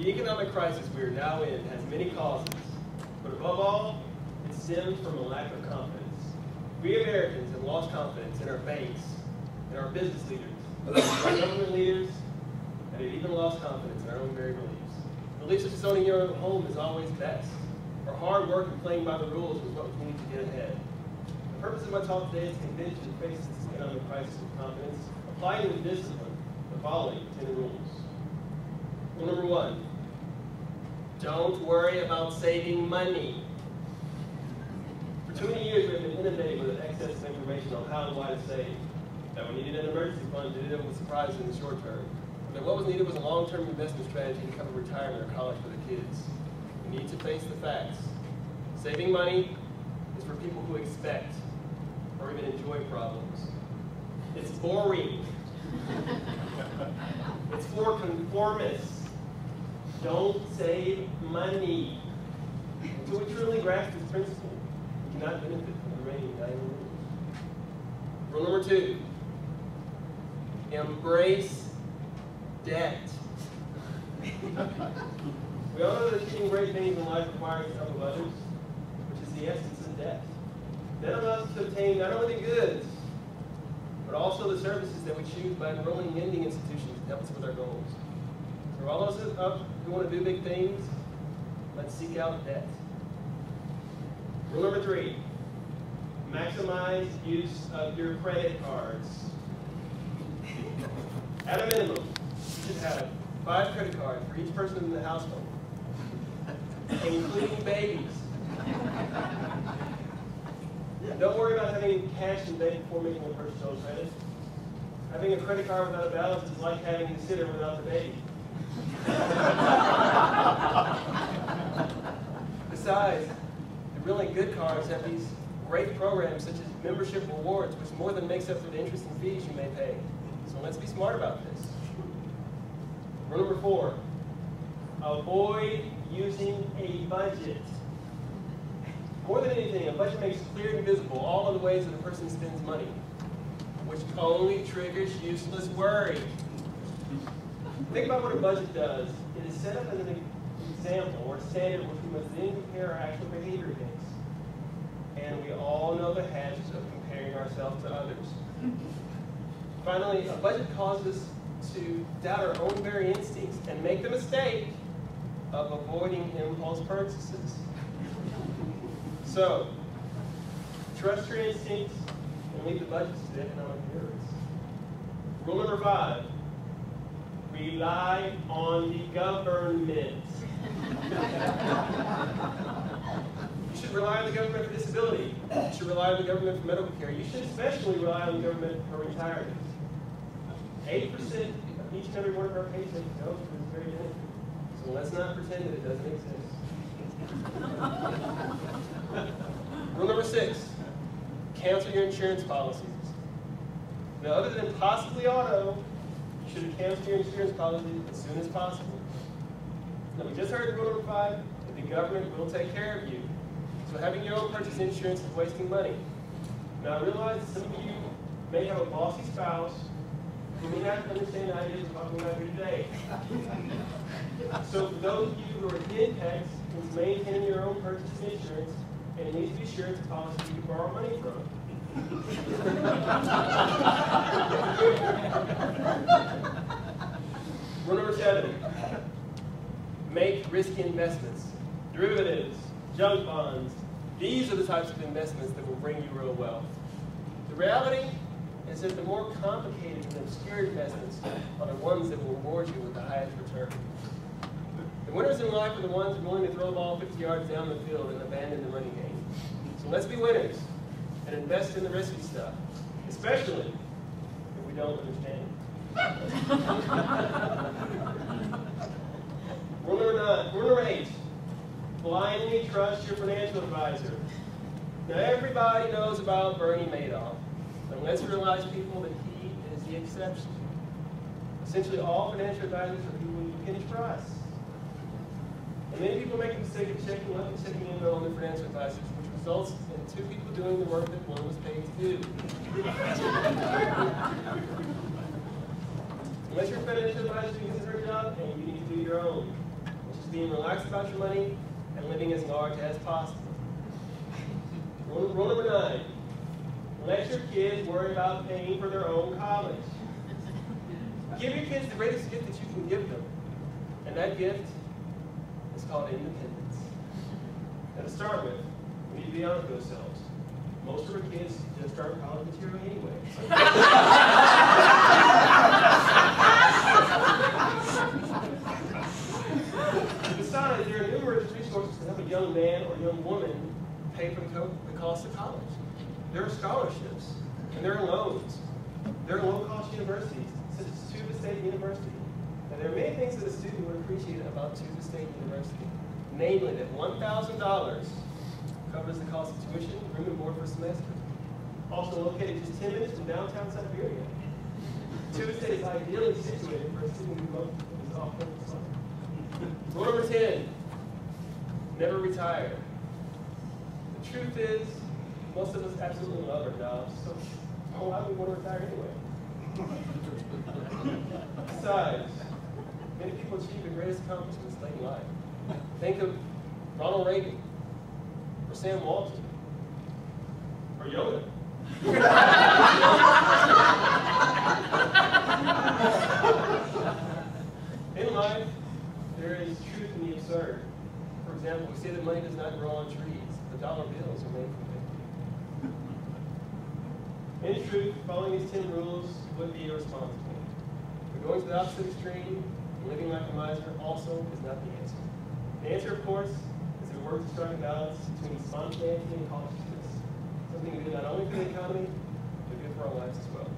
The economic crisis we are now in has many causes, but above all, it stems from a lack of confidence. We Americans have lost confidence in our banks, in our business leaders, our government leaders, and have even lost confidence in our own very beliefs. Beliefs such as owning your own home is always best, or hard work and playing by the rules is what we need to get ahead. The purpose of my talk today is to convince you to face this economic crisis with confidence, applying with discipline the following 10 rules. Rule number 1, don't worry about saving money. For too many years, we have been inundated with an excess of information on how and why to save. That we needed an emergency fund to do it with surprises in the short term. But that what was needed was a long-term investment strategy to cover retirement or college for the kids. We need to face the facts. Saving money is for people who expect or even enjoy problems. It's boring. It's for conformists. Don't save money. Until we truly grasp this principle, we cannot benefit from the remaining 9 rules. Rule number 2, embrace debt. We all know that achieving great things in life requires the help of others, which is the essence of debt. Debt allows us to obtain not only the goods, but also the services that we choose by enrolling in lending institutions to help us with our goals. For all of us who want to do big things, let's seek out debt. Rule number 3, maximize use of your credit cards. At a minimum, you should have 5 credit cards for each person in the household, including babies. Don't worry about having cash in the bank before making a purchase on credit. Having a credit card without a balance is like having a sitter without the baby. Besides, the really good cards have these great programs such as membership rewards, which more than makes up for the interest and fees you may pay. So let's be smart about this. Rule number 4, avoid using a budget. More than anything, a budget makes clear and visible all of the ways that a person spends money, which only triggers useless worry. Think about what a budget does. It is set up as an example or standard which we must then compare our actual behavior against. And we all know the hazards of comparing ourselves to others. Finally, a budget causes us to doubt our own very instincts and make the mistake of avoiding impulse purchases. So, trust your instincts and leave the budgets to the economic theorists. Rule number 5, rely on the government. You should rely on the government for disability. You should rely on the government for medical care. You should especially rely on the government for retirement. 8% of each and every one of our paychecks goes to this very benefit. So let's not pretend that it doesn't exist. Rule number 6, cancel your insurance policies. Now, other than possibly auto, you should cancel your insurance policies as soon as possible. Now, we just heard rule number 5, that the government will take care of you. So having your own purchase insurance is wasting money. Now, I realize that some of you may have a bossy spouse who may not understand the ideas of talking about here today. So for those of you who are thin packs, it's maintain your own purchase insurance, and it needs to be sure it's a policy you can borrow money from. Rule number 7, make risky investments. Derivatives, junk bonds, these are the types of investments that will bring you real wealth. The reality is that the more complicated and obscure investments are the ones that will reward you with the highest return. The winners in life are the ones willing to throw the ball 50 yards down the field and abandon the running game. So let's be winners and invest in the risky stuff, especially if we don't understand it. Rule number 8, blindly trust your financial advisor. Now everybody knows about Bernie Madoff, but let's realize, people, that he is the exception. Essentially all financial advisors are people you can trust. And many people make the mistake of checking left and checking in on their financial advisors, which results in 2 people doing the work that one was paid to do. Unless your financial advisor does her job, and you need to do your own. being relaxed about your money and living as large as possible. Rule number 9, let your kids worry about paying for their own college. Give your kids the greatest gift that you can give them, and that gift is called independence. Now to start with, we need to be honest with ourselves. Most of our kids just aren't college material anyway. Besides, there are numerous resources to help a young man or young woman pay for the cost of college. There are scholarships, and there are loans. There are low-cost universities, such as Tuba State University. And there are many things that a student would appreciate about Tuba State University. Namely, that $1,000 covers the cost of tuition, room and board for a semester. Also located just 10 minutes from downtown Siberia. Tuba State is ideally situated for a student who is off campus. Rule number 10, never retire. The truth is, most of us absolutely love our jobs, so why would we want to retire anyway? Besides, many people achieve the greatest accomplishments late in life. Think of Ronald Reagan, or Sam Walton, or Yoda. In life, there is truth in the absurd. For example, we say that money does not grow on trees. The dollar bills are made from paper. In truth, following these 10 rules would be irresponsible. But going to the opposite extreme, and living like a miser, also is not the answer. The answer, of course, is a work to strike a balance between spontaneity and cautiousness. Something we do not only for the economy, but good for our lives as well.